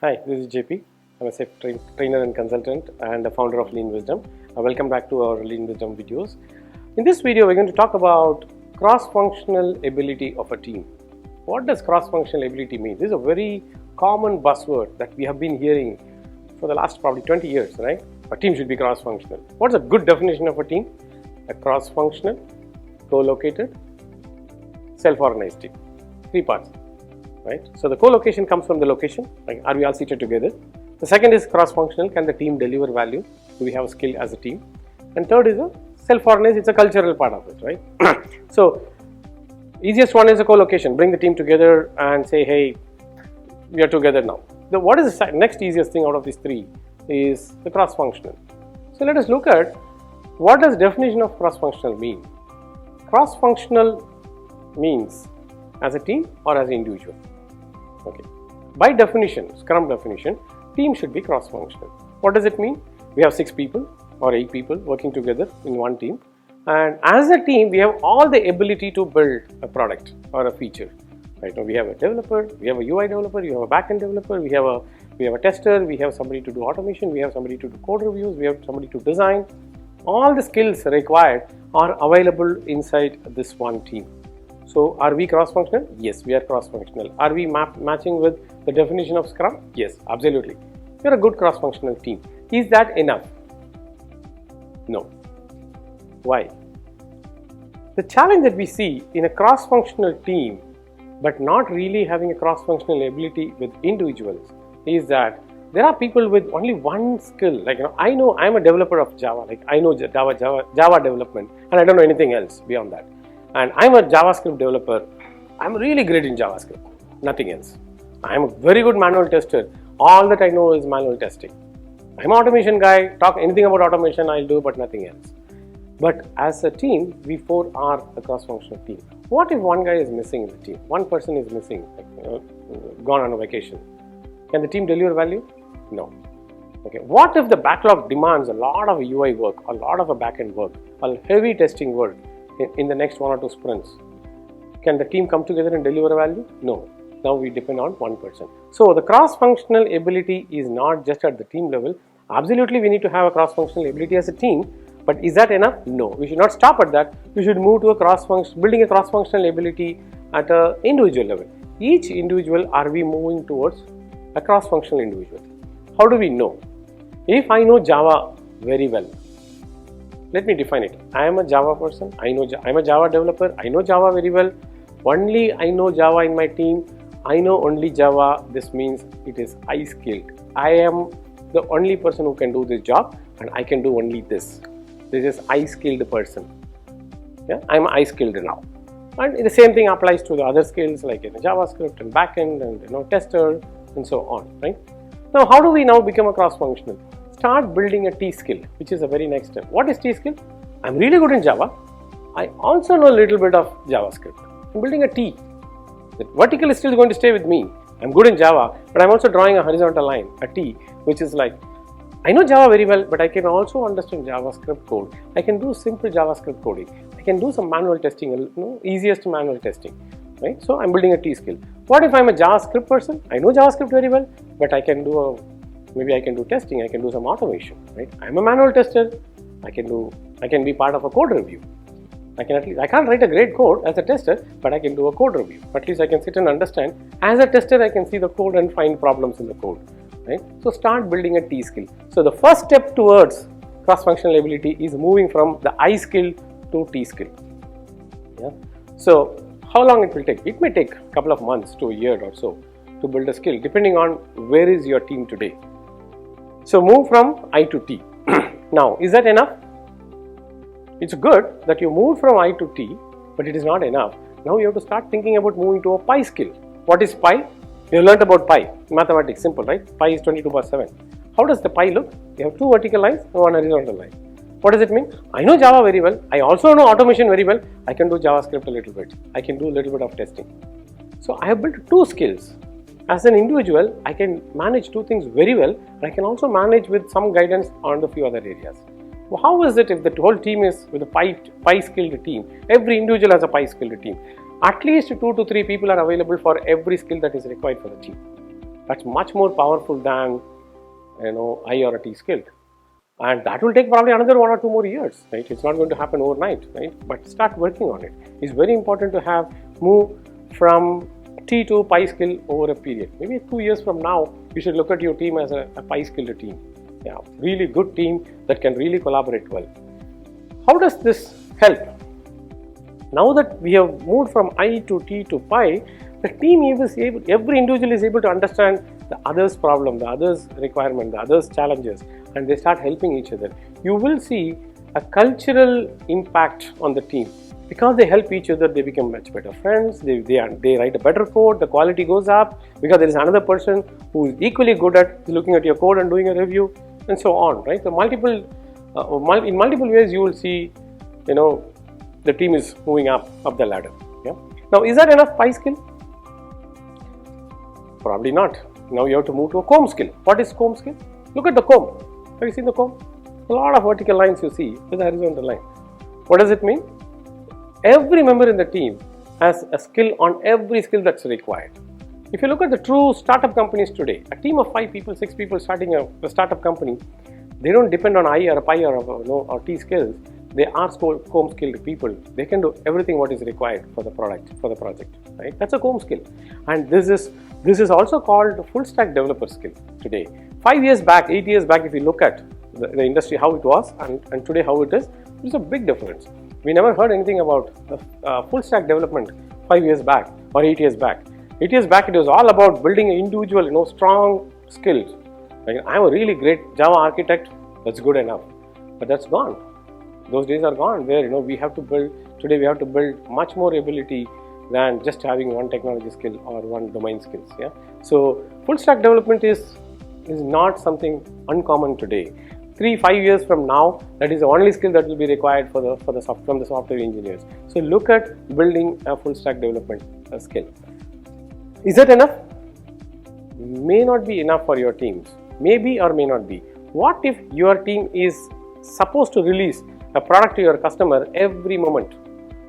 Hi, this is JP. I'm a safe trainer and consultant and the founder of LeanWisdom. Welcome back to our LeanWisdom videos. In this video, we're going to talk about cross-functional ability of a team. What does cross-functional ability mean? This is a very common buzzword that we have been hearing for the last probably 20 years, right? A team should be cross-functional. What's a good definition of a team? A cross-functional, co-located, self-organized team. 3 parts. Right? So the co-location comes from the location, like are we all seated together? The second is cross-functional, can the team deliver value? Do we have a skill as a team? And third is a self-organized, it's a cultural part of it, right? So easiest one is a co-location, bring the team together and say, hey, we are together now. What is the next easiest thing out of these three is the cross-functional. So let us look at what does definition of cross-functional mean. Cross-functional means as a team or as an individual. Okay. By definition, Scrum definition, team should be cross-functional. What does it mean? We have 6 people or 8 people working together in one team, and as a team, we have all the ability to build a product or a feature. Right now, we have a developer, we have a UI developer, we have a backend developer, we have a tester, we have somebody to do automation, we have somebody to do code reviews, we have somebody to design. All the skills required are available inside this one team. So, are we cross-functional? Yes, we are cross-functional. Are we matching with the definition of Scrum? Yes, absolutely. We are a good cross-functional team. Is that enough? No. Why? The challenge that we see in a cross-functional team, but not really having a cross-functional ability with individuals, is that there are people with only one skill. Like, I know I'm a developer of Java. Like, I know Java development, and I don't know anything else beyond that. And I'm a JavaScript developer. I'm really great in JavaScript, nothing else. I'm a very good manual tester. All that I know is manual testing. I'm an automation guy. Talk anything about automation I'll do, but nothing else. But as a team, we 4 are a cross-functional team. What if one guy is missing in the team? One person is missing, gone on a vacation. Can the team deliver value? No. Okay. What if the backlog demands a lot of UI work, a lot of a backend work, a heavy testing work in the next 1 or 2 sprints? Can the team come together and deliver value? No. Now we depend on one person. So the cross-functional ability is not just at the team level. Absolutely, we need to have a cross-functional ability as a team. But is that enough? No. We should not stop at that. We should move to building a cross-functional ability at an individual level. Each individual, are we moving towards a cross-functional individual? How do we know? If I know Java very well, let me define it. I am a Java person. I'm a Java developer. I know Java very well. Only I know Java in my team. I know only Java. This means it is I skilled. I am the only person who can do this job, and I can do only this. This is I skilled person. Yeah, I'm I skilled now. And the same thing applies to the other skills like JavaScript and backend and tester and so on. Right? Now, how do we now become a cross-functional? Start building a T skill, which is a very next step. What is T skill? I'm really good in Java. I also know a little bit of JavaScript. I'm building a T. The vertical is still going to stay with me. I'm good in Java, but I'm also drawing a horizontal line, a T, which is like, I know Java very well, but I can also understand JavaScript code. I can do simple JavaScript coding. I can do some manual testing, easiest manual testing. Right? So I'm building a T skill. What if I'm a JavaScript person? I know JavaScript very well, but I can do maybe I can do testing, I can do some automation, right? I'm a manual tester, I can be part of a code review. I can't write a great code as a tester, but I can do a code review. At least I can sit and understand. As a tester, I can see the code and find problems in the code, right? So start building a T skill. So the first step towards cross-functional ability is moving from the I skill to T skill. Yeah. So how long it will take? It may take a couple of months to a year or so to build a skill, depending on where is your team today. So move from I to T. Now, is that enough? It's good that you moved from I to T, but it is not enough. Now you have to start thinking about moving to a pi skill. What is pi? You learned about pi. Mathematics, simple, right? Pi is 22/7. How does the pi look? You have 2 vertical lines and 1 horizontal line. What does it mean? I know Java very well. I also know automation very well. I can do JavaScript a little bit. I can do a little bit of testing. So I have built 2 skills. As an individual, I can manage 2 things very well, and I can also manage with some guidance on the few other areas. Well, how is it if the whole team is with a pi skilled team? Every individual has a pi skilled team. At least 2 to 3 people are available for every skill that is required for the team. That's much more powerful than I or a T skill. And that will take probably another 1 or 2 more years, right? It's not going to happen overnight, right? But start working on it. It's very important to move from T to Pi skill over a period. Maybe 2 years from now, you should look at your team as a Pi skilled team. Yeah, really good team that can really collaborate well. How does this help? Now that we have moved from I to T to Pi, the team every individual is able to understand the other's problem, the other's requirement, the other's challenges, and they start helping each other. You will see a cultural impact on the team. Because they help each other, they become much better friends, they write a better code, the quality goes up, because there is another person who is equally good at looking at your code and doing a review, and so on, right? So in multiple ways you will see, the team is moving up the ladder. Yeah. Now, is that enough Pi skill? Probably not. Now you have to move to a comb skill. What is comb skill? Look at the comb. Have you seen the comb? A lot of vertical lines you see with the horizontal line. What does it mean? Every member in the team has a skill on every skill that's required. If you look at the true startup companies today, a team of 5 people, 6 people starting a startup company, they don't depend on I or a Pi or T skills. They are comb skilled people. They can do everything what is required for the project, right? That's a comb skill. And this is also called full stack developer skill today. 5 years back, 8 years back, if you look at the industry, how it was and today how it is, there's a big difference. We never heard anything about full stack development 5 years back or 8 years back. 8 years back, it was all about building an individual, strong skills. Like, I'm a really great Java architect, that's good enough. But that's gone. Those days are gone where, we have to build much more ability than just having one technology skill or one domain skills. Yeah. So full stack development is not something uncommon today. 3-5 years from now, that is the only skill that will be required from the software engineers. So look at building a full stack development skill. Is that enough? May not be enough for your teams. Maybe or may not be. What if your team is supposed to release a product to your customer every moment?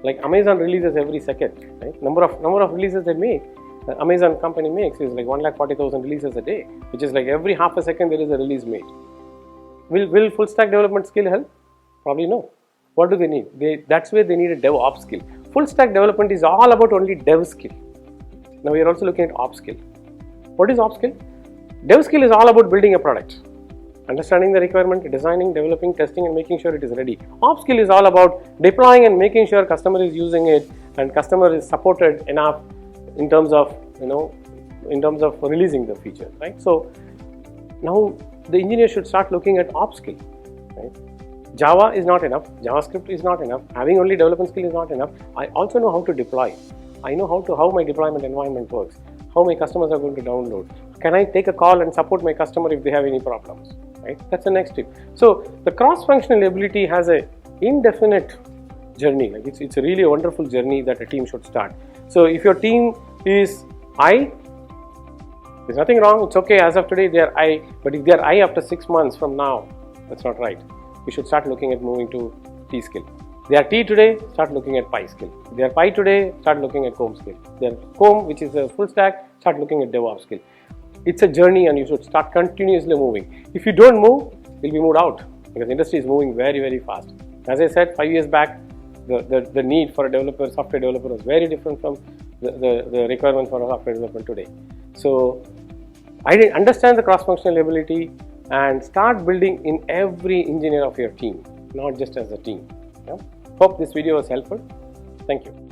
Like Amazon releases every second, right? Number of releases they make, the Amazon company makes is like 140,000 releases a day, which is like every half a second there is a release made. Will full stack development skill help? Probably no. What do they need? That's where they need a DevOps skill. Full stack development is all about only dev skill. Now we are also looking at ops skill. What is ops skill? Dev skill is all about building a product, understanding the requirement, designing, developing, testing, and making sure it is ready. Ops skill is all about deploying and making sure customer is using it and customer is supported enough in terms of releasing the feature, right? So now the engineer should start looking at ops skill, right? Java is not enough. JavaScript is not enough. Having only development skill is not enough. I also know how to deploy. I know how my deployment environment works, how my customers are going to download. Can I take a call and support my customer if they have any problems, right? That's the next step. So the cross-functional ability has an indefinite journey. Like it's a really wonderful journey that a team should start. So if your team is I, there's nothing wrong. It's okay. As of today, they are I. But if they are I after 6 months from now, that's not right. We should start looking at moving to T skill. They are T today, start looking at Pi skill. They are Pi today, start looking at comb skill. They are comb, which is a full stack, start looking at DevOps skill. It's a journey and you should start continuously moving. If you don't move, you'll be moved out because the industry is moving very, very fast. As I said, 5 years back, the need for a software developer was very different from the requirement for a software developer today. So I understand the cross-functional ability and start building in every engineer of your team, not just as a team. Yeah? Hope this video was helpful. Thank you.